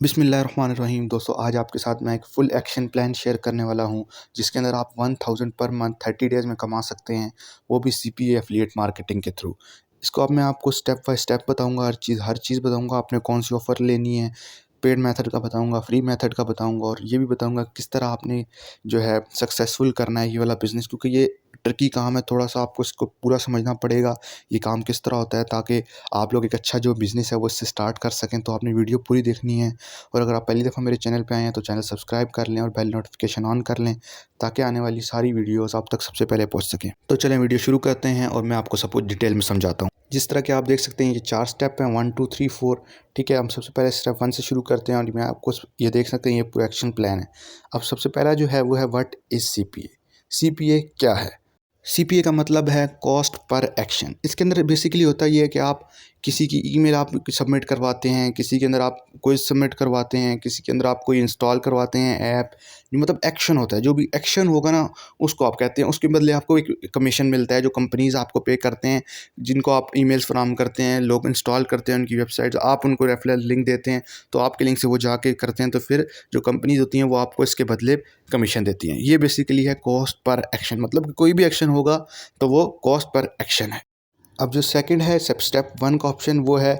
बिस्मिल्लाहिर्रहमानिर्रहीम। दोस्तों, आज आपके साथ मैं एक फुल एक्शन प्लान शेयर करने वाला हूं, जिसके अंदर आप 1000 पर मंथ 30 डेज़ में कमा सकते हैं, वो भी सीपीए एफिलिएट मार्केटिंग के थ्रू। इसको अब मैं आपको स्टेप बाय स्टेप बताऊंगा, हर चीज़ बताऊंगा। आपने कौन सी ऑफ़र लेनी है, पेड मेथड का बताऊंगा, फ्री मेथड का बताऊंगा, और ये भी बताऊंगा किस तरह आपने जो है सक्सेसफुल करना है ये वाला बिज़नेस, क्योंकि ये ट्रिकी काम है। थोड़ा सा आपको इसको पूरा समझना पड़ेगा, ये काम किस तरह होता है, ताकि आप लोग एक अच्छा जो बिज़नेस है वो इससे स्टार्ट कर सकें। तो आपने वीडियो पूरी देखनी है, और अगर आप पहली दफ़ा मेरे चैनल पे आए हैं तो चैनल सब्सक्राइब कर लें और बेल नोटिफिकेशन ऑन कर लें, ताकि आने वाली सारी वीडियोस आप तक सबसे पहले पहुंच सकें। तो चलें वीडियो शुरू करते हैं, और मैं आपको सब कुछ डिटेल में समझाता हूँ। जिस तरह के आप देख सकते हैं, ये 4 स्टेप हैं, 1 2 3 4। ठीक है, हम सबसे पहले स्टेप 1 से शुरू करते हैं, और मैं आपको ये देख सकते हैं, ये पूरा एक्शन प्लान है। अब सबसे पहला जो है वो है व्हाट इज़ सीपीए। सीपीए क्या है? सीपीए का मतलब है कॉस्ट पर एक्शन। इसके अंदर बेसिकली होता ये है कि आप किसी की ईमेल आप सबमिट करवाते हैं, किसी के अंदर आप कोई सबमिट करवाते हैं, किसी के अंदर आप कोई इंस्टॉल करवाते हैं ऐप, मतलब एक्शन होता है। जो भी एक्शन होगा ना, उसको आप कहते हैं। उसके बदले आपको एक कमीशन मिलता है, जो कंपनीज आपको पे करते हैं, जिनको आप ईमेल्स फराहम करते हैं, लोग इंस्टॉल करते हैं उनकी वेबसाइट, आप उनको रेफरल लिंक देते हैं, तो आपके लिंक से वो जाके करते हैं, तो फिर जो कंपनीज होती हैं वो आपको इसके बदले कमीशन देती हैं। ये बेसिकली है कॉस्ट पर एक्शन, मतलब कि कोई भी एक्शन होगा तो वो कॉस्ट पर एक्शन है। अब जो सेकंड है, स्टेप 1 का ऑप्शन, वो है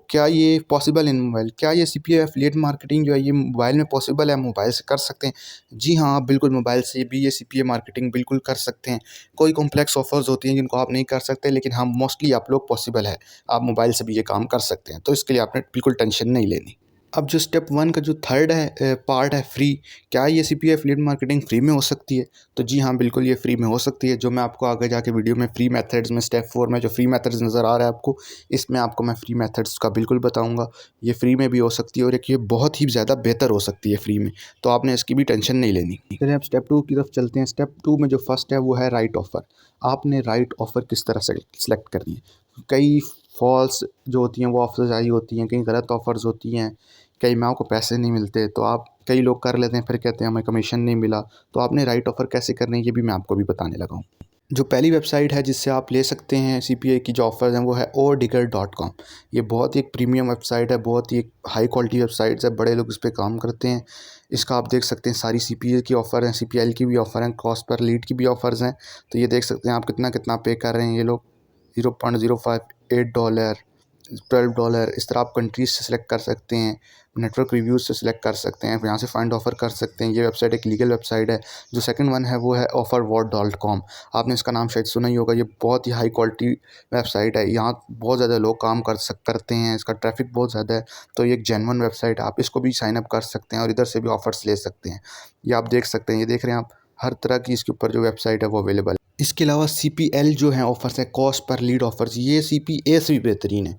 क्या ये पॉसिबल इन मोबाइल? क्या ये सीपीए एफिलिएट मार्केटिंग जो है ये मोबाइल में पॉसिबल है, मोबाइल से कर सकते हैं? जी हाँ, आप बिल्कुल मोबाइल से भी ये सीपीए मार्केटिंग बिल्कुल कर सकते हैं। कोई कॉम्प्लेक्स ऑफर्स होती हैं जिनको आप नहीं कर सकते, लेकिन हाँ, मोस्टली आप लोग पॉसिबल है, आप मोबाइल से भी ये काम कर सकते हैं। तो इसके लिए आपने बिल्कुल टेंशन नहीं लेनी। अब जो स्टेप 1 का जो थर्ड है पार्ट है फ्री। क्या ये सीपीए एफिलिएट मार्केटिंग फ्री में हो सकती है? तो जी हाँ, बिल्कुल ये फ्री में हो सकती है। जो मैं आपको आगे जाके वीडियो में फ्री मेथड्स में स्टेप 4 में जो फ्री मेथड्स नज़र आ रहा है आपको, इसमें आपको मैं फ्री मेथड्स का बिल्कुल बताऊँगा। ये फ्री में भी हो सकती है, और एक ये बहुत ही ज़्यादा बेहतर हो सकती है फ्री में, तो आपने इसकी भी टेंशन नहीं लेनी। चलिए अब स्टेप 2 की तरफ चलते हैं। स्टेप 2 में जो फर्स्ट है वो है राइट ऑफ़र। आपने राइट ऑफ़र किस तरह से सेलेक्ट करनी है। कई फॉल्स जो होती हैं वो ऑफर्स आई होती हैं, कई गलत ऑफ़र्स होती हैं, कई माह को पैसे नहीं मिलते, तो आप कई लोग कर लेते हैं, फिर कहते हैं हमें कमीशन नहीं मिला। तो आपने राइट ऑफ़र कैसे करनी है, ये भी मैं आपको भी बताने लगा हूँ। जो पहली वेबसाइट है जिससे आप ले सकते हैं सीपीए की जो ऑफ़र्स हैं, वो है ourdigger.com। ये बहुत ही एक प्रीमियम वेबसाइट है, बहुत ही एक हाई क्वालिटी वेबसाइट्स है, बड़े लोग इस पे काम करते हैं। इसका आप देख सकते हैं सारी सीपीए की ऑफ़र हैं, सीपीएल की भी ऑफ़र हैं, कॉस्ट पर लीड की भी ऑफ़र्स हैं। तो ये देख सकते हैं आप कितना कितना पे कर रहे हैं ये लोग। $0.058, $12, इस तरह आप कंट्रीज से सिलेक्ट कर सकते हैं, नेटवर्क रिव्यूज़ से सिलेक्ट कर सकते हैं, यहाँ से फाइंड ऑफ़र कर सकते हैं। ये वेबसाइट एक लीगल वेबसाइट है। जो सेकंड वन है वो है offerword.com। आपने इसका नाम शायद सुना ही होगा। ये बहुत ही हाई क्वालिटी वेबसाइट है, यहाँ बहुत ज़्यादा लोग काम करते हैं, इसका ट्रैफिक बहुत ज़्यादा है। तो ये एक जेन्युइन वेबसाइट है, आप इसको भी साइन अप कर सकते हैं और इधर से भी ऑफ़र्स ले सकते हैं। ये आप देख सकते हैं, ये देख रहे हैं आप, हर तरह की इसके ऊपर जो वेबसाइट है वो अवेलेबल है। इसके अलावा सीपीएल जो है ऑफ़र्स है, कॉस्ट पर लीड ऑफ़र्स, ये सीपीए से भी बेहतरीन है।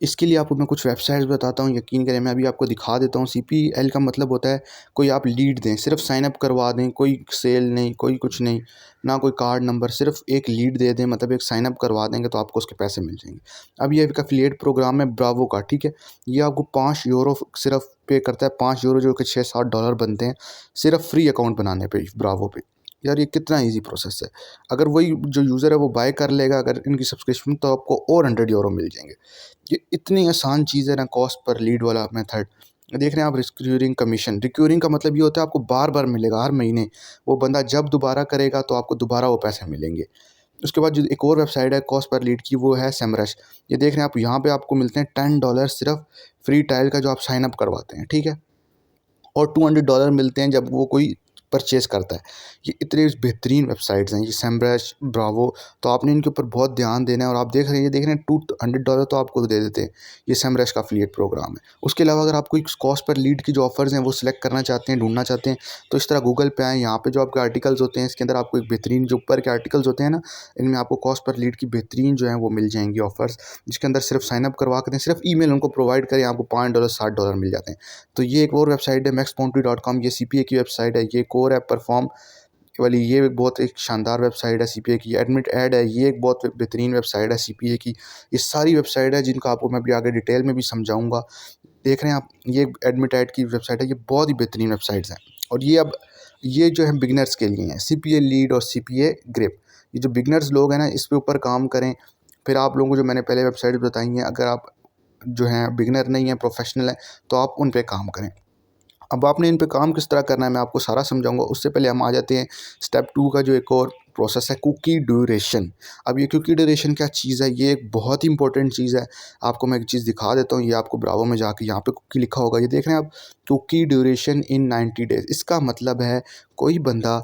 इसके लिए आपको मैं कुछ वेबसाइट्स बताता हूँ, यकीन करें। मैं अभी आपको दिखा देता हूँ। सीपीएल का मतलब होता है कोई आप लीड दें, सिर्फ साइन अप करवा दें, कोई सेल नहीं, कोई कुछ नहीं, ना कोई कार्ड नंबर, सिर्फ एक लीड दे दें, मतलब एक साइन अप करवा देंगे तो आपको उसके पैसे मिल जाएंगे। अब ये एक एफिलिएट प्रोग्राम है ब्रावो का, ठीक है। ये आपको 5 यूरो सिर्फ पे करता है, 5 यूरो जो कि $6-7 बनते हैं, सिर्फ फ्री अकाउंट बनाने पे ब्रावो पे। यार ये कितना ईजी प्रोसेस है। अगर वही जो यूज़र है वो बाय कर लेगा अगर इनकी सब्सक्रिप्शन, तो आपको और 100 यूरो मिल जाएंगे। ये इतनी आसान चीज़ है ना, कॉस्ट पर लीड वाला मेथड। देख रहे हैं आप, रिकरिंग कमीशन। रिकरिंग का मतलब ये होता है आपको बार बार मिलेगा, हर महीने। वो बंदा जब दोबारा करेगा तो आपको दोबारा वो पैसे मिलेंगे। उसके बाद जो एक और वेबसाइट है कॉस्ट पर लीड की, वो है सेमरश। ये देख रहे हैं आप, यहाँ पे आपको मिलते हैं $10 सिर्फ फ्री ट्रायल का, जो आप साइन अप करवाते हैं, ठीक है। और $200 मिलते हैं जब वो कोई परचेज़ करता है। ये इतने बेहतरीन वेबसाइट्स हैं, ये सेमरश, ब्रावो। तो आपने इनके ऊपर बहुत ध्यान देना है। और आप देख रहे हैं $200 तो आपको दे देते हैं। ये सेमरश का एफिलिएट प्रोग्राम है। उसके अलावा अगर आपको एक कॉस्ट पर लीड की जो ऑफ़र्स हैं वो सिलेक्ट करना चाहते हैं, ढूंढना चाहते हैं, तो इस तरह गूगल पे आएँ। यहाँ पे जो आपके आर्टिकल्स होते हैं, इसके अंदर आपको एक बेहतरीन जो ऊपर के आर्टिकल्स होते हैं ना, इनमें आपको कॉस्ट पर लीड की बेहतरीन जो है वो मिल जाएंगी ऑफ़र्स, जिसके अंदर सिर्फ साइनअप करवा के दें, सिर्फ ईमेल उनको प्रोवाइड करें, आपको $5 $60 मिल जाते हैं। तो ये एक और वेबसाइट है maxbounty.com। ये सीपीए की वेबसाइट है। ये कोर ऐप परफॉर्म वाली, ये एक बहुत एक शानदार वेबसाइट है सीपीए की। एडमिट ऐड है, ये एक बहुत बेहतरीन वेबसाइट है सीपीए की। ये सारी वेबसाइट है जिनका आपको मैं अभी आगे डिटेल में भी समझाऊंगा। देख रहे हैं आप, ये एडमिट ऐड की वेबसाइट है। ये बहुत ही बेहतरीन वेबसाइट्स हैं, और ये अब ये जो है बिगनर्स के लिए हैं, सीपीए लीड और सीपीए ग्रिप। ये जो बिगनर्स लोग हैं ना, इस पे ऊपर काम करें। फिर आप लोगों को जो मैंने पहले वेबसाइट बताई हैं, अगर आप जो हैं बिगिनर नहीं है, प्रोफेशनल है, तो आप उन पे काम करें। अब आपने इन पे काम किस तरह करना है मैं आपको सारा समझाऊंगा। उससे पहले हम आ जाते हैं स्टेप 2 का जो एक और प्रोसेस है, कुकी ड्यूरेशन। अब ये कुकी ड्यूरेशन क्या चीज़ है, ये एक बहुत ही इंपॉर्टेंट चीज़ है। आपको मैं एक चीज़ दिखा देता हूँ, ये आपको ब्राउज़र में जाके यहाँ पे कुकी लिखा होगा, ये देख रहे हैं आप, कुकी ड्यूरेशन इन 90 डेज। इसका मतलब है कोई बंदा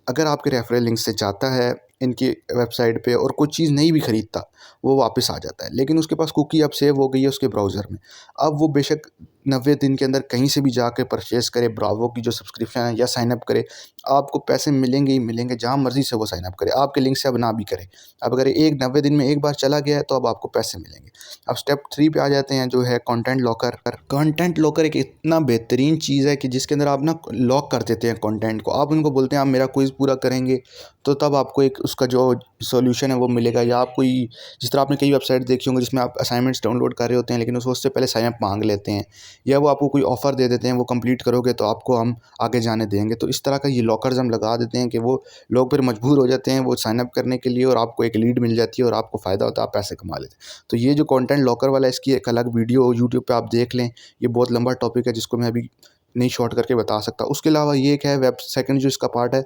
अगर आपके रेफरल लिंक से जाता है इनकी वेबसाइट पे और कोई चीज़ नहीं भी ख़रीदता, वो वापस आ जाता है, लेकिन उसके पास कुकी अब सेव हो गई है उसके ब्राउज़र में। अब वो बेशक 90 दिन के अंदर कहीं से भी जाके परचेज़ करे, ब्रावो की जो सब्सक्रिप्शन है या साइन अप करे, आपको पैसे मिलेंगे ही मिलेंगे, जहाँ मर्ज़ी से वो साइन अप करे, आपके लिंक से अब ना भी करे। अब अगर 90 दिन में एक बार चला गया है तो अब आपको पैसे मिलेंगे। अब स्टेप 3 पे आ जाते हैं, जो है कंटेंट लॉकर। कंटेंट लॉकर एक इतना बेहतरीन चीज़ है कि जिसके अंदर आप ना लॉक कर देते हैं कंटेंट को। आप उनको बोलते हैं आप मेरा क्विज़ पूरा करेंगे, तो तब आपको एक उसका जो सॉल्यूशन है वो मिलेगा। या आप कोई, जिस तरह आपने कई वेबसाइट देखी होंगी जिसमें आप असाइनमेंट्स डाउनलोड कर रहे होते हैं, लेकिन उससे पहले साइन अप मांग लेते हैं, या वो आपको कोई ऑफ़र दे देते हैं, वो कंप्लीट करोगे तो आपको हम आगे जाने देंगे। तो इस तरह का ये लॉकर्स हम लगा देते हैं कि वो लोग फिर मजबूर हो जाते हैं वो साइन अप करने के लिए, और आपको एक लीड मिल जाती है और आपको फ़ायदा होता है, आप पैसे कमा लेते हैं। तो ये जो कंटेंट लॉकर वाला है, इसकी एक अलग वीडियो यूट्यूब पे आप देख लें, ये बहुत लंबा टॉपिक है जिसको मैं अभी नहीं शॉर्ट करके बता सकता। उसके अलावा ये एक है सेकंड जो इसका पार्ट है,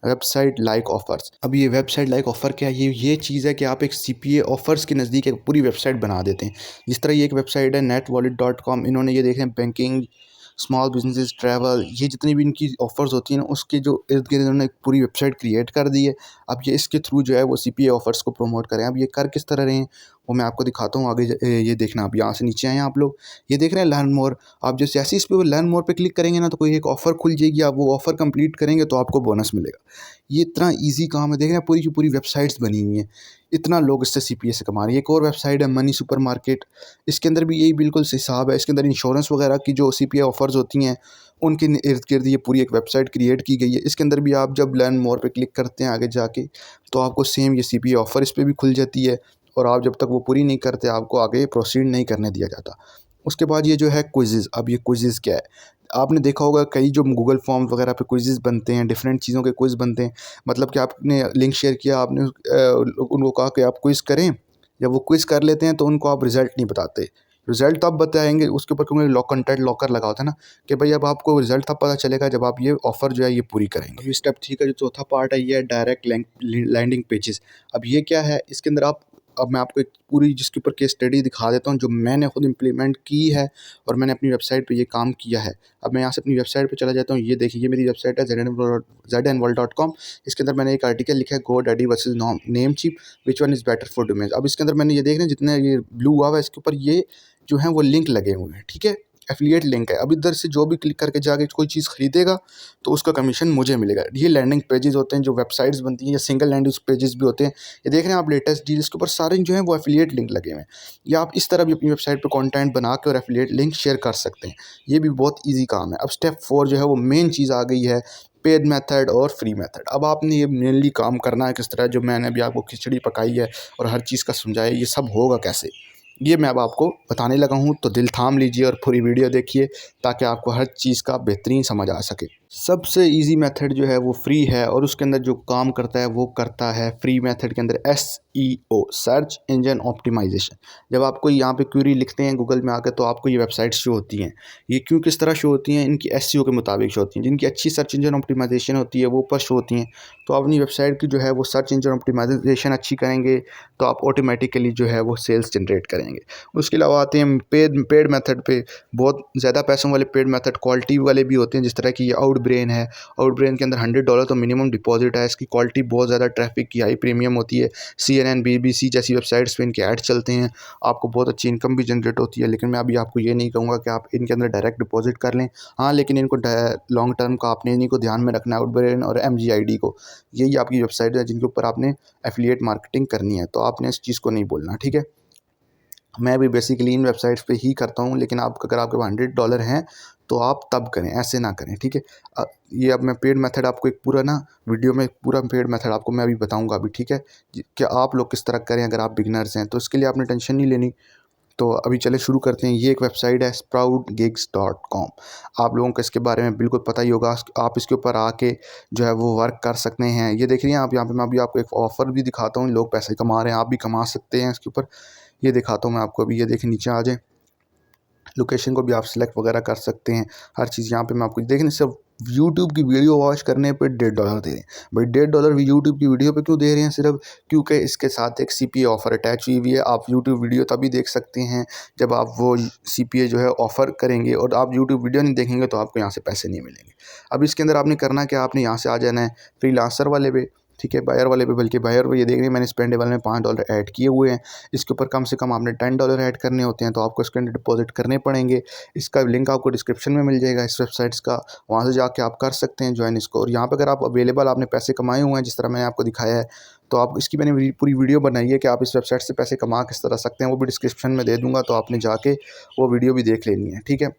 वेबसाइट लाइक ऑफ़र्स। अब ये वेबसाइट लाइक ऑफ़र क्या है, ये चीज़ है कि आप एक सीपीए ऑफ़र्स के नज़दीक एक पूरी वेबसाइट बना देते हैं। जिस तरह ये एक वेबसाइट है netwallet.com, इन्होंने ये देखें बैंकिंग, स्मॉल बिजनेसेस, ट्रैवल, ये जितनी भी इनकी ऑफ़र्स होती हैं ना, उसके जो इर्द-गिर्द इन्होंने एक पूरी वेबसाइट क्रिएट कर दी है। अब ये इसके थ्रू जो है वो सीपीए ऑफ़र्स को प्रमोट करें। अब ये कर किस तरह रहे हैं वो मैं आपको दिखाता हूँ आगे। ये देखना, आप यहाँ से नीचे आएँ आप लोग, ये देख रहे हैं लर्न मोर। आप जैसे ऐसे इस पे लर्न मोर पे क्लिक करेंगे ना, तो कोई एक ऑफ़र खुल जाएगी, आप वो ऑफ़र कंप्लीट करेंगे तो आपको बोनस मिलेगा। ये इतना ईज़ी काम है, देख रहे हैं पूरी की पूरी वेबसाइट्स बनी हुई हैं, इतना लोग इससे सीपीए से कमा रहे हैं। एक और वेबसाइट है मनी सुपरमार्केट, इसके अंदर भी यही बिल्कुल से हिसाब है। इसके अंदर इंश्योरेंस वगैरह की जो सीपीए ऑफ़र्स होती हैं, उनके इर्द-गिर्द ये पूरी एक वेबसाइट क्रिएट की गई है। इसके अंदर भी आप जब लर्न मोर पे क्लिक करते हैं आगे जाके, तो आपको सेम ये सीपीए ऑफ़र इस पे भी खुल जाती है, और आप जब तक वो पूरी नहीं करते आपको आगे प्रोसीड नहीं करने दिया जाता। उसके बाद ये जो है क्विज़ेज़। अब ये क्विज़ेज़ क्या है? आपने देखा होगा कई जो गूगल फॉर्म वगैरह पे क्विज़ेज़ बनते हैं, डिफरेंट चीज़ों के क्विज़ बनते हैं। मतलब कि आपने लिंक शेयर किया, आपने उनको कहा कि आप क्विज़ करें, जब वो क्विज़ कर लेते हैं तो उनको आप रिज़ल्ट नहीं बताते। रिज़ल्ट तब बताएँगे उसके ऊपर, क्योंकि कंटेंट लॉकर लगा होता है ना, कि भाई अब आपको रिज़ल्ट तब पता चलेगा जब आप ये ऑफ़र जो है ये पूरी करेंगे। अभी स्टेप 3 का जो चौथा पार्ट है, ये है डायरेक्ट लैंडिंग पेजेज़। अब ये क्या है, इसके अंदर आप, अब मैं आपको एक पूरी जिसके ऊपर केस स्टडी दिखा देता हूँ जो मैंने खुद इम्प्लीमेंट की है और मैंने अपनी वेबसाइट पे ये काम किया है। अब मैं यहाँ से अपनी वेबसाइट पे चला जाता हूँ। ये देखिए, ये मेरी वेबसाइट है zenworld.com। इसके अंदर मैंने एक आर्टिकल लिखा है GoDaddy versus Namecheap, which one is better for domain. अब इसके अंदर मैंने ये देख रहे हैं जितने ये ब्लू हुआ हुआ है, इसके ऊपर ये जो है वो लिंक लगे हुए हैं, ठीक है, एफिलिएट लिंक है। अब इधर से जो भी क्लिक करके जाके कोई चीज़ खरीदेगा तो उसका कमीशन मुझे मिलेगा। ये लैंडिंग पेजेस होते हैं जो वेबसाइट्स बनती हैं, या सिंगल लैंडिंग पेजेस भी होते हैं। ये देख रहे हैं आप लेटेस्ट डील्स के ऊपर सारे जो हैं वो एफिलिएट लिंक लगे हुए हैं। या आप इस तरह भी अपनी वेबसाइट पे कंटेंट बना के और एफिलिएट लिंक शेयर कर सकते हैं। ये भी बहुत ईजी काम है। अब स्टेप 4 जो है वो मेन चीज़ आ गई है, पेड मेथड और फ्री मेथड। अब आपने ये मेनली काम करना है किस तरह, जो मैंने अभी आपको खिचड़ी पकाई है और हर चीज़ का समझाया, ये सब होगा कैसे, ये मैं अब आपको बताने लगा हूँ। तो दिल थाम लीजिए और पूरी वीडियो देखिए ताकि आपको हर चीज़ का बेहतरीन समझ आ सके। सबसे इजी मेथड जो है वो फ्री है, और उसके अंदर जो काम करता है वो करता है फ्री मेथड के अंदर SEO, सर्च इंजन ऑप्टिमाइजेशन। जब आपको यहाँ पे क्वेरी लिखते हैं गूगल में आकर तो आपको ये वेबसाइट शो होती हैं। ये क्यों किस तरह शो होती हैं, इनकी SEO के मुताबिक शो होती हैं। जिनकी अच्छी सर्च इंजन ऑप्टिमाइजेशन होती है वो ऊपर शो होती हैं। तो अपनी वेबसाइट की जो है वो सर्च इंजन ऑप्टिमाइजेशन अच्छी करेंगे तो आप ऑटोमेटिकली जो है वो सेल्स जनरेट करेंगे। उसके अलावा आते हैं पेड मेथड पे। बहुत ज़्यादा पैसों वाले पेड मेथड क्वालिटी वाले भी होते हैं, जिस तरह की ये आउटब्रेन है। आउटब्रेन के अंदर $100 तो मिनिमम डिपॉजिट है। इसकी क्वालिटी बहुत ज़्यादा ट्रैफिक की हाई प्रीमियम होती है। CNN BBC जैसी वेबसाइट्स पे इनके ऐड चलते हैं, आपको बहुत अच्छी इनकम भी जनरेट होती है। लेकिन मैं अभी आपको ये नहीं कहूँगा कि आप इनके अंदर डायरेक्ट डिपॉजिट कर लें। हाँ, लेकिन इनको लॉन्ग टर्म का आपने इन्हीं को ध्यान में रखना है, आउटब्रेन और MGID को। यही आपकी वेबसाइट है जिनके ऊपर आपने एफिलिएट मार्केटिंग करनी है, तो आपने इस चीज़ को नहीं बोलना, ठीक है। मैं भी बेसिकली इन वेबसाइट्स पे ही करता हूँ, लेकिन आप अगर आपके पास $100 हैं तो आप तब करें, ऐसे ना करें, ठीक है। ये अब मैं पेड मेथड आपको एक पूरा ना वीडियो में पूरा पेड मेथड आपको मैं अभी बताऊँगा अभी, ठीक है, कि आप लोग किस तरह करें अगर आप बिगिनर्स हैं, तो इसके लिए आपने टेंशन नहीं लेनी। तो अभी चले शुरू करते हैं। ये एक वेबसाइट है sproutgigs.com। आप लोगों को इसके बारे में बिल्कुल पता ही होगा। आप इसके ऊपर आके जो है वो वर्क कर सकते हैं। ये देख रही हैं आप, यहाँ पे मैं अभी आपको एक ऑफ़र भी दिखाता हूँ। लोग पैसे कमा रहे हैं, आप भी कमा सकते हैं इसके ऊपर। ये दिखाता हूँ मैं आपको अभी, ये देखें नीचे आ जाएँ। लोकेशन को भी आप सिलेक्ट वगैरह कर सकते हैं। हर चीज़ यहाँ पे मैं आपको देखें, सिर्फ यूट्यूब की वीडियो वॉच करने पे $1.5 दे रहे हैं भाई। $1.5 भी यूट्यूब की वीडियो पे क्यों दे रहे हैं? सिर्फ क्योंकि इसके साथ एक CPA ऑफ़र अटैच हुई हुई है। आप यूट्यूब वीडियो तभी देख सकते हैं जब आप वो CPA जो है ऑफ़र करेंगे, और आप यूट्यूब वीडियो नहीं देखेंगे तो आपको यहाँ से पैसे नहीं मिलेंगे। अब इसके अंदर आपने करना क्या, आपने यहाँ से आ जाना है फ्रीलांसर वाले पे, ठीक है, बायर वाले पे। बल्कि बायर पे ये देख रहे हैं मैंने स्पेंडेबल में $5 ऐड किए हुए हैं। इसके ऊपर कम से कम आपने $10 ऐड करने होते हैं, तो आपको इसके अंदर डिपॉजिट करने पड़ेंगे। इसका लिंक आपको डिस्क्रिप्शन में मिल जाएगा इस वेबसाइट्स का, वहाँ से जाके आप कर सकते हैं ज्वाइन इसको। और यहाँ पर अगर आप अवेलेबल आपने पैसे कमाए हुए हैं जिस तरह मैंने आपको दिखाया है, तो आप इसकी मैंने पूरी वीडियो बनाई है कि आप इस वेबसाइट से पैसे कमा किस तरह सकते हैं, वो भी डिस्क्रिप्शन में दे दूँगा, तो आपने जाके वो वीडियो भी देख लेनी है, ठीक है।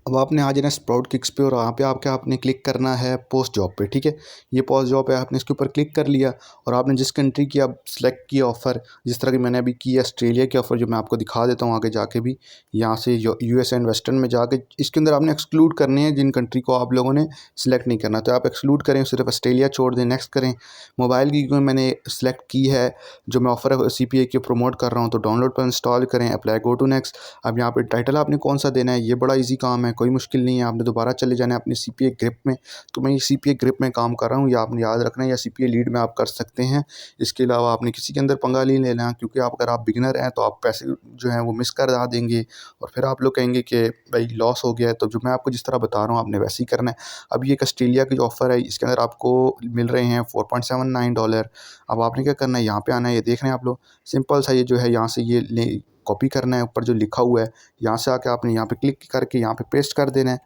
अब आपने आ जाना स्प्राउट किक्स पे, और वहाँ पे आपने क्लिक करना है पोस्ट जॉब पे, ठीक है। ये पोस्ट जॉब है, आपने इसके ऊपर क्लिक कर लिया, और आपने जिस कंट्री की आप सिलेक्ट किया ऑफ़र, जिस तरह की मैंने अभी की है ऑस्ट्रेलिया की ऑफ़र, जो मैं आपको दिखा देता हूँ आगे जाके भी। यहाँ से USA एंड वेस्टर्न में जाके इसके अंदर आपने एक्सक्लूड करने हैं जिन कंट्री को आप लोगों ने सिलेक्ट नहीं करना, तो आप एक्सक्लूड करें, सिर्फ ऑस्ट्रेलिया छोड़ दें, नेक्स्ट करें। मोबाइल की क्योंकि मैंने सेलेक्ट की है, जो मैं ऑफ़र CPA की प्रमोट कर रहा हूँ, तो डाउनलोड पर इंस्टॉल करें, अप्लाई, गो टू नेक्स्ट। अब यहाँ पे टाइटल आपने कौन सा देना है, ये बड़ा इजी काम है, कोई मुश्किल नहीं है। आपने दोबारा चले जाना है अपनी CPA ग्रिप में, तो मैं ये CPA ग्रिप में काम कर रहा हूँ, ये आपने याद रखना है, या CPA लीड में आप कर सकते हैं। इसके अलावा आपने किसी के अंदर पंगा नहीं लेना, क्योंकि अगर आप बिगिनर हैं तो आप पैसे जो हैं वो मिस कर देंगे, और फिर आप लोग कहेंगे कि भाई लॉस हो गया है। तो जो मैं आपको जिस तरह बता रहा हूँ आपने वैसे ही करना है। अब ये एक ऑस्ट्रेलिया की जो ऑफ़र है, इसके अंदर आपको मिल रहे हैं $4.79। अब आपने क्या करना है, यहाँ पे आना है, ये देख रहे हैं आप लोग, सिंपल सा ये जो है यहाँ से ये ले कॉपी करना है, ऊपर जो लिखा हुआ है यहाँ से आके आपने यहाँ पे क्लिक करके यहाँ पे पेस्ट कर देना है।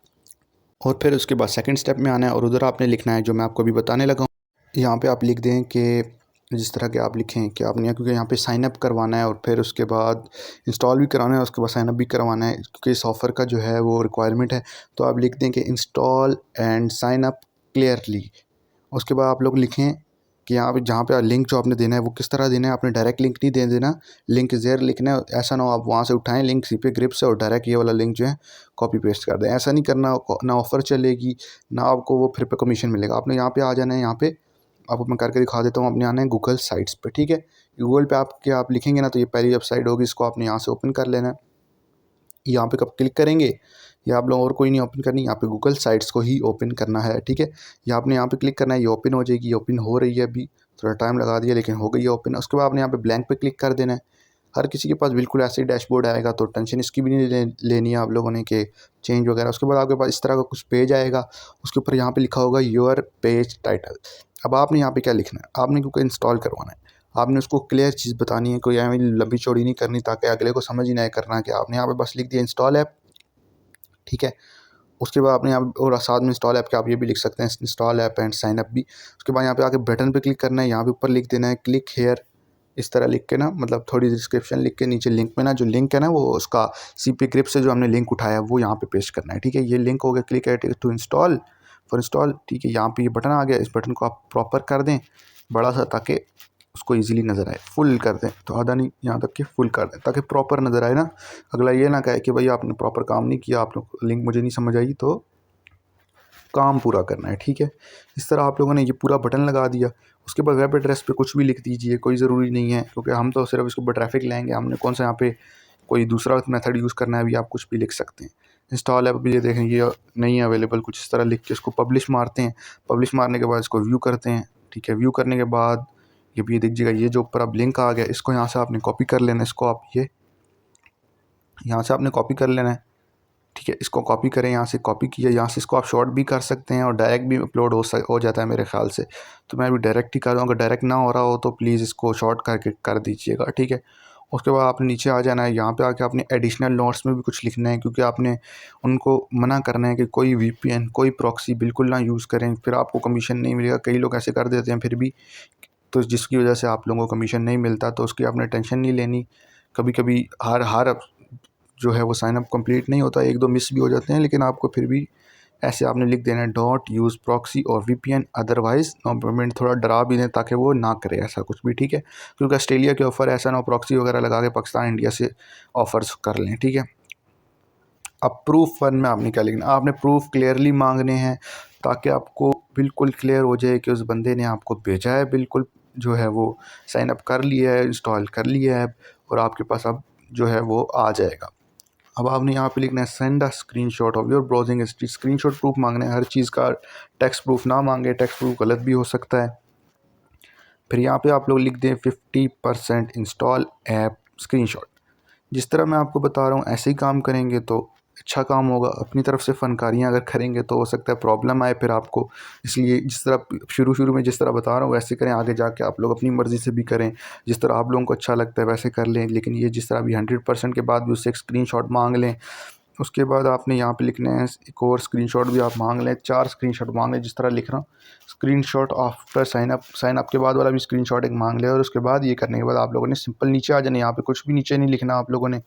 और फिर उसके बाद सेकंड स्टेप में आना है, और उधर आपने लिखना है जो मैं आपको अभी बताने लगा हूँ। यहाँ पे आप लिख दें कि जिस तरह के आप लिखें कि आपने, क्योंकि यहाँ पे साइन अप करवाना है, और फिर उसके बाद इंस्टॉल भी कराना है, उसके बाद साइन अप भी करवाना है, क्योंकि इस ऑफ़र का जो है वो रिक्वायरमेंट है। तो आप लिख दें कि install and sign up clearly. उसके बाद आप लोग लिखें कि यहाँ पे जहाँ पे लिंक जो आपने देना है वो किस तरह देना है। आपने डायरेक्ट लिंक नहीं दे देना, लिंक ज़ेर लिखना है। ऐसा ना हो आप वहाँ से उठाएं लिंक CPA ग्रिप से और डायरेक्ट ये वाला लिंक जो है कॉपी पेस्ट कर दें। ऐसा नहीं करना, ना ऑफ़र चलेगी ना आपको वो फिर पे कमीशन मिलेगा। आपने यहाँ पे आ जाना है, यहाँ पे आपको मैं करके दिखा देता हूँ। आपने आना है गूगल साइट्स पे, ठीक है। गूगल पे आप लिखेंगे ना, तो ये पहली वेबसाइट होगी, इसको आपने यहाँ से ओपन कर लेना है। यहाँ पे कब क्लिक करेंगे, या आप लोग और कोई नहीं ओपन करनी, यहाँ पे गूगल साइट्स को ही ओपन करना है, ठीक है। या आपने यहाँ पे क्लिक करना है, ये ओपन हो जाएगी। ये ओपन हो रही है, अभी थोड़ा टाइम लगा दिया लेकिन हो गई है ओपन। उसके बाद आपने यहाँ पे ब्लैंक पे क्लिक कर देना है। हर किसी के पास बिल्कुल ऐसे ही डैशबोर्ड आएगा, तो टेंशन इसकी भी नहीं लेनी है आप लोगों ने कि चेंज वगैरह। उसके बाद आपके पास इस तरह का कुछ पेज आएगा, उसके ऊपर यहाँ पे लिखा होगा योर पेज टाइटल। अब आपने यहाँ पे क्या लिखना है, आपने क्योंकि इंस्टॉल करवाना है, आपने उसको क्लियर चीज़ बतानी है, कोई ऐਵੇਂ लंबी चौड़ी नहीं करनी, ताकि अगले को समझ ही ना आए करना कि आपने यहाँ पे बस लिख दिया इंस्टॉल ऐप, ठीक है। उसके बाद आपने यहाँ और साथ में इंस्टॉल ऐप के आप ये भी लिख सकते हैं install app and sign up भी। उसके बाद यहाँ पे आके बटन पे क्लिक करना है, यहाँ पे ऊपर लिख देना है क्लिक हेयर, इस तरह लिख के ना, मतलब थोड़ी डिस्क्रिप्शन लिख के नीचे लिंक में ना, जो लिंक है ना वो उसका CPA ग्रिप से जो हमने लिंक उठाया है वो यहाँ पे पेस्ट करना है, ठीक है। ये लिंक हो गया, click at to install for install, ठीक है। यहाँ पे ये बटन आ गया, इस बटन को आप प्रॉपर कर दें बड़ा सा, ताकि उसको ईजिली नज़र आए। फुल कर दें, तो आधा नहीं, यहाँ तक कि फुल कर दें ताकि प्रॉपर नज़र आए ना। अगला ये ना कहे कि भाई आपने प्रॉपर काम नहीं किया, आप लोग लिंक मुझे नहीं समझ आई, तो काम पूरा करना है, ठीक है। इस तरह आप लोगों ने ये पूरा बटन लगा दिया। उसके बाद वेब एड्रेस पे कुछ भी लिख दीजिए, कोई ज़रूरी नहीं है, क्योंकि हम तो सिर्फ इसके ऊपर ट्रैफिक लेंगे, हमने कौन सा यहाँ पे कोई दूसरा मेथड यूज़ करना है। अभी आप कुछ भी लिख सकते हैं। इंस्टॉल ऐप भी ये देखें ये नहीं है अवेलेबल, कुछ इस तरह लिख के इसको पब्लिश मारते हैं। पब्लिश मारने के बाद इसको व्यू करते हैं, ठीक है। व्यू करने के बाद ये भी दिख जाएगा, ये जो ऊपर अब लिंक आ गया, इसको यहाँ से आपने कॉपी कर लेना है। इसको आप ये यहाँ से आपने कॉपी कर लेना है, ठीक है। इसको कॉपी करें, यहाँ से कॉपी किया, यहाँ से इसको आप शॉर्ट भी कर सकते हैं और डायरेक्ट भी अपलोड हो जाता है मेरे ख्याल से। तो मैं अभी डायरेक्ट ही कर रहा हूँ, अगर डायरेक्ट ना हो रहा हो तो प्लीज़ इसको शॉर्ट करके कर दीजिएगा, ठीक है। उसके बाद आपने नीचे आ जाना है, यहाँ पे आके आपने एडिशनल नोट्स में भी कुछ लिखना है, क्योंकि आपने उनको मना करना है कि कोई VPN कोई प्रॉक्सी बिल्कुल ना यूज़ करें, फिर आपको कमीशन नहीं मिलेगा। कई लोग ऐसे कर देते हैं फिर भी, तो जिसकी वजह से आप लोगों को कमीशन नहीं मिलता, तो उसकी आपने टेंशन नहीं लेनी। कभी कभी हर जो है वो साइन अप कंप्लीट नहीं होता, एक दो मिस भी हो जाते हैं, लेकिन आपको फिर भी ऐसे आपने लिख देना है डॉट यूज़ प्रॉक्सी और VPN अदरवाइज़ नो पेमेंट। थोड़ा डरा भी दें ताकि वो ना करे ऐसा कुछ भी, ठीक है। क्योंकि ऑस्ट्रेलिया के ऑफ़र ऐसा ना प्रॉक्सी वगैरह लगा के पाकिस्तान इंडिया से ऑफ़र्स कर लें, ठीक है। अब प्रूफ वन में आपने क्या लिखना, आपने प्रूफ क्लियरली मांगने हैं, ताकि आपको बिल्कुल क्लियर हो जाए कि उस बंदे ने आपको भेजा है, बिल्कुल जो है वो साइन अप कर लिया है, इंस्टॉल कर लिया है, और आपके पास अब जो है वो आ जाएगा। अब आपने यहाँ पे लिखना है send a screenshot of your browsing history. Screenshot proof मांगना है हर चीज़ का, टेक्स्ट प्रूफ ना मांगे, टेक्स्ट प्रूफ गलत भी हो सकता है। फिर यहाँ पे आप लोग लिख दें 50% इंस्टॉल ऐप स्क्रीनशॉट। जिस तरह मैं आपको बता रहा हूँ ऐसे ही काम करेंगे तो अच्छा काम होगा। अपनी तरफ से फ़नकारियाँ अगर करेंगे तो हो सकता है प्रॉब्लम आए फिर आपको। इसलिए जिस तरह शुरू में जिस तरह बता रहा हूँ वैसे करें, आगे जाके आप लोग अपनी मर्ज़ी से भी करें, जिस तरह आप लोगों को अच्छा लगता है वैसे कर लें। लेकिन ये जिस तरह अभी 100% के बाद भी उससे एक स्क्रीनशॉट मांग लें, उसके बाद आपने यहाँ पे लिखना है एक और स्क्रीनशॉट भी आप मांग लें, 4 स्क्रीनशॉट मांग लें। जिस तरह लिख रहा हूँ स्क्रीनशॉट आफ्टर साइन अप के बाद वाला भी स्क्रीनशॉट एक मांग लें। और उसके बाद ये करने के बाद आप लोगों ने सिंपल नीचे आ जाना, यहाँ पे कुछ भी नीचे नहीं लिखना आप लोगों ने,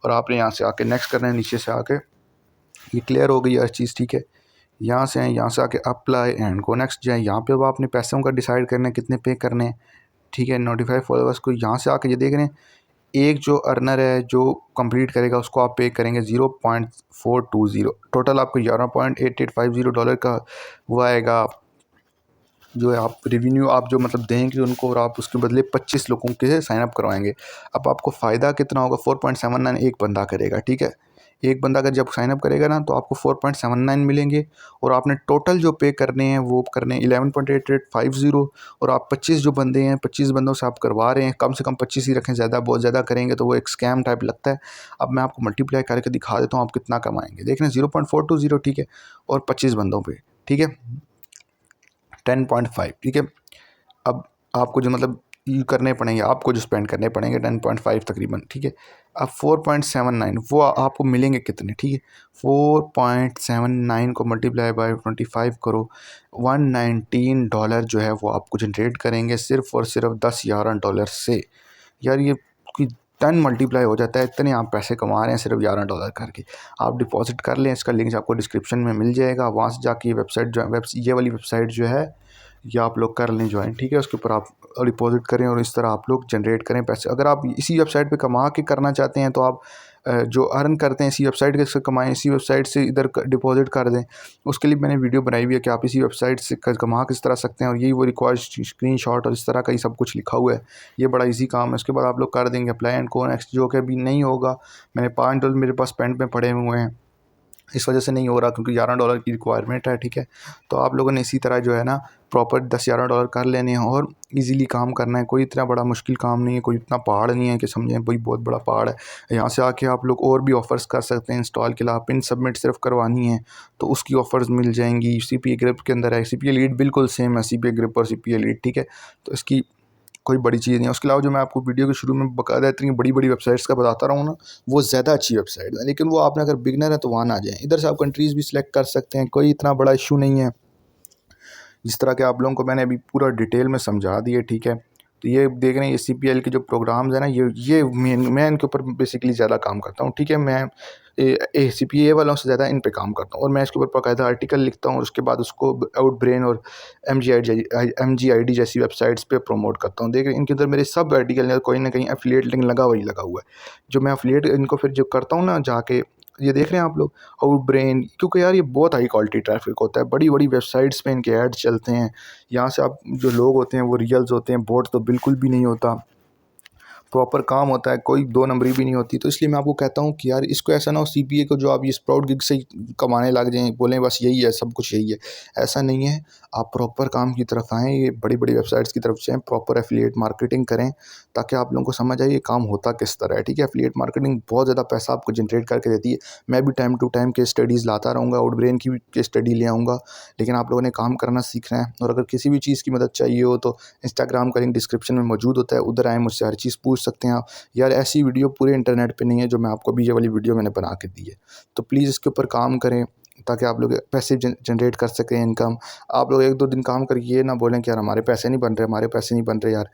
और आपने यहाँ से आके नेक्स्ट करना है। नीचे से आके ये क्लियर हो गई हर चीज़, ठीक है। यहाँ से आए, यहाँ से आके अप्लाई एंड गो नेक्स्ट जाए। यहाँ पे अब आपने पैसों का डिसाइड करना है कितने पे करने हैं, ठीक है। नोटिफाई फॉलोअर्स को यहाँ से आके ये देख रहे हैं, एक जो अर्नर है जो कंप्लीट करेगा उसको आप पे करेंगे 0.420। टोटल आपको $11.8850 का वो आएगा, जो है आप रेवेन्यू आप जो मतलब देंगे उनको, और आप उसके बदले 25 लोगों के साइन अप करवाएंगे। अब आपको फ़ायदा कितना होगा, 4.79 एक बंदा करेगा, ठीक है। एक बंदा अगर जब साइन अप करेगा ना तो आपको 4.79 मिलेंगे, और आपने टोटल जो पे करने हैं वो करने 11.8850। और आप 25 जो बंदे हैं 25 बंदों से आप करवा रहे हैं, कम से कम 25 ही रखें, ज़्यादा बहुत ज़्यादा करेंगे तो वो एक स्कैम टाइप लगता है। अब मैं आपको मल्टीप्लाई करके दिखा देता हूँ आप कितना कमाएंगे। देख रहे हैं 0.420, ठीक है, और 25 बंदों पे, ठीक है, 10.5, ठीक है। अब आपको जो मतलब करने पड़ेंगे, आपको जो स्पेंड करने पड़ेंगे 10.5 तकरीबन, ठीक है। अब 4.79 वो आपको मिलेंगे कितने, ठीक है। 4.79 को मल्टीप्लाई बाय 25 करो, $119 जो है वो आपको जनरेट करेंगे सिर्फ और सिर्फ $10-11 से। यार ये कोई 10 मल्टीप्लाई हो जाता है, इतने आप पैसे कमा रहे हैं सिर्फ $11 करके। आप डिपॉजिट कर लें, इसका लिंक आपको डिस्क्रिप्शन में मिल जाएगा। वहाँ से जाके ये वेबसाइट जो ये वाली वेबसाइट जो है ये आप लोग कर लें ज्वाइन, ठीक है। उसके ऊपर आप डिपॉजिट करें और इस तरह आप लोग जनरेट करें पैसे। अगर आप इसी वेबसाइट पे कमा के करना चाहते हैं तो आप जो अर्न करते हैं इसी वेबसाइट के से कमाएं, इसी वेबसाइट से इधर डिपॉजिट कर दें। उसके लिए मैंने वीडियो बनाई हुई है कि आप इसी वेबसाइट से कमा किस तरह सकते हैं, और यही वो रिक्वायर्ड स्क्रीनशॉट और इस तरह का ही सब कुछ लिखा हुआ है। ये बड़ा इजी काम है। उसके बाद आप लोग कर देंगे अप्लाई एंड गो नेक्स्ट, जो कि अभी नहीं होगा। मैंने $5 मेरे पास पेंड में पड़े हुए हैं, इस वजह से नहीं हो रहा क्योंकि $11 की रिक्वायरमेंट है, ठीक है। तो आप लोगों ने इसी तरह जो है ना प्रॉपर $10-11 कर लेने हैं और इजीली काम करना है। कोई इतना बड़ा मुश्किल काम नहीं है, कोई इतना पहाड़ नहीं है कि समझें कोई बहुत बड़ा पहाड़ है। यहाँ से आके आप लोग और भी ऑफ़र्स कर सकते हैं इंस्टॉल के लिए। पिन सबमिट सिर्फ करवानी है तो उसकी ऑफ़र्स मिल जाएंगी। CPA ग्रिप के अंदर है, CPA लीड बिल्कुल सेम है, CPA ग्रिप और CPA लीड, ठीक है। तो इसकी कोई बड़ी चीज़ नहीं है। उसके अलावा जो मैं आपको वीडियो के शुरू में बकायदा इतनी बड़ी वेबसाइट्स का बताता रहा हूँ ना, वो ज़्यादा अच्छी वेबसाइट है, लेकिन वो आपने अगर बिगनर है तो वहाँ ना जाएँ। इधर से आप कंट्रीज़ भी सिलेक्ट कर सकते हैं, कोई इतना बड़ा इशू नहीं है। जिस तरह के आप लोगों को मैंने अभी पूरा डिटेल में समझा दिया, ठीक है। तो ये देख रहे हैं ये CPL के जो प्रोग्राम्स हैं ना, ये मैं इनके ऊपर बेसिकली ज़्यादा काम करता हूँ, ठीक है। मैं CPA वालों से ज़्यादा इन पे काम करता हूँ, और मैं इसके ऊपर बाकायदा आर्टिकल लिखता हूँ और उसके बाद उसको आउटब्रेन और MGID जैसी वेबसाइट्स पे प्रमोट करता हूँ। देख रहे हैं इनके अंदर मेरे सब आर्टिकल कोई ना कहीं एफिलिएट लिंक लगा हुआ है। जो मैं एफिलिएट इनको फिर जो करता हूँ ना जाके, ये देख रहे हैं आप लोग आउटब्रेन, क्योंकि यार ये बहुत हाई क्वालिटी ट्रैफिक होता है, बड़ी वेबसाइट्स पे इनके ऐड चलते हैं। यहाँ से आप जो लोग होते हैं वो रियल्स होते हैं, बोट तो बिल्कुल भी नहीं होता, प्रॉपर काम होता है, कोई दो नंबरी भी नहीं होती। तो इसलिए मैं आपको कहता हूँ कि यार इसको ऐसा ना हो CPA को जो आप ये स्प्राउट गिग से ही कमाने लग जाएँ, बोलें बस यही है सब कुछ यही है, ऐसा नहीं है। आप प्रॉपर काम की तरफ आएँ, ये बड़ी वेबसाइट्स की तरफ जाएँ, प्रॉपर एफिलिएट मार्केटिंग करें ताकि आप लोगों को समझ आए ये काम होता किस तरह है, ठीक है। एफिलिएट मार्केटिंग बहुत ज़्यादा पैसा आपको जनरेट करके देती है। मैं भी time to time case studies लाता रहूँगा, आउटब्रेन की भी केस स्टडी ले आऊँगा, लेकिन आप लोगों ने काम करना सीखना है। और अगर किसी भी चीज़ की मदद चाहिए हो तो इंस्टाग्राम का लिंक डिस्क्रिप्शन में मौजूद होता है, उधर आएँ, मुझसे हर चीज़ पूछ सकते हैं आप। यार ऐसी वीडियो पूरे इंटरनेट पे नहीं है जो मैं आपको अभी ये वाली वीडियो मैंने बना के दी है। तो प्लीज़ इसके ऊपर काम करें ताकि आप लोग पैसे जनरेट कर सकें, इनकम। आप लोग 1-2 दिन काम करके ये ना बोलें कि यार हमारे पैसे नहीं बन रहे, हमारे पैसे नहीं बन रहे। यार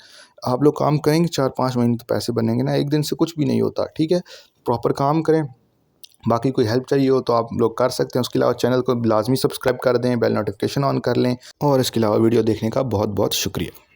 आप लोग काम करेंगे 4-5 महीने तो पैसे बनेंगे ना, एक दिन से कुछ भी नहीं होता, ठीक है। प्रॉपर काम करें। बाकी कोई हेल्प चाहिए हो तो आप लोग कर सकते हैं। उसके अलावा चैनल को लाजमी सब्सक्राइब कर दें, बेल नोटिफिकेशन ऑन कर लें, और इसके अलावा वीडियो देखने का बहुत शुक्रिया।